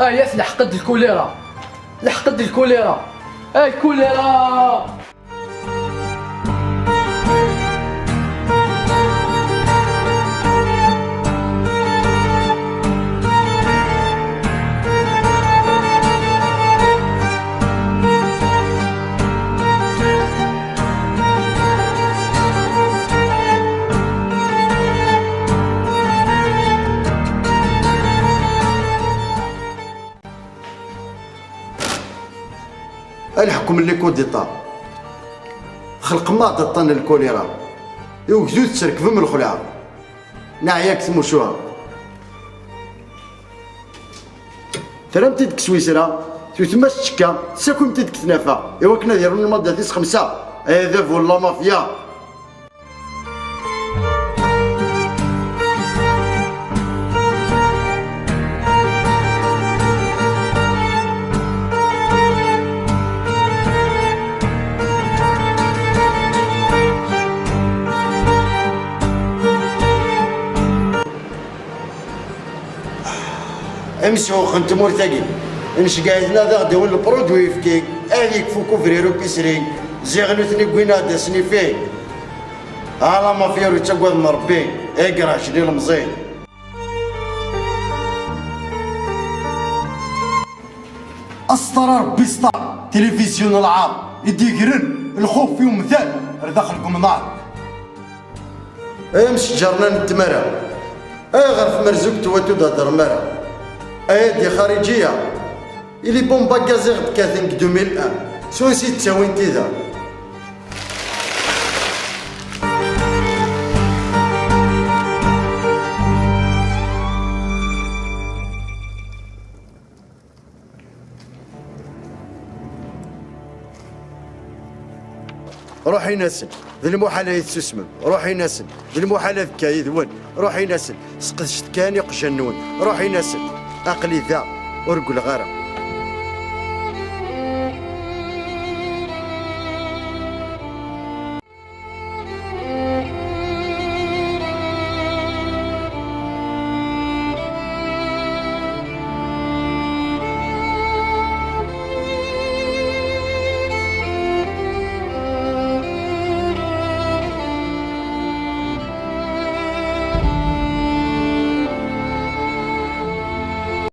ياس لحقت الكوليرا، لحقت الكوليرا، الكوليرا. الحكم اللي كوديطا خلق ما ضطن الكوليرا يوجدو تشرك من الخلعه نعياك تموشوها ترمتي ديك سويسرا تما تشكا ساكم تدك تنافا ايوا كنا دايرين الماده تيس 5 هذا فولا مافيا. امشوا خنت مرتقي امشي قاعدنا ذا دون البرودوي فكي هذيك فوكو فريرو بيسري زيغنو ثني كوينا داسني فيه هالا ما فيرو تقوى مربي اقرا شدي المزين اسطر ربي سطر تلفزيون العار يديقرن الخوف فيهم مثال داخلكم نار امشي جرنا التمرة غير في مرزوق تواتو تهدر مرة ايدي خارجيه اللي بومبا كازي غد كاثن 2001 سو نسيت تساوين تيذا روحي ناسن ذي المحالة يتسمم روحي ناسن ذي المحالة ذكا ذوان روحي ناسن سقدشت كان يقجنون روحي ناسن اقلي ذا ورقل غارة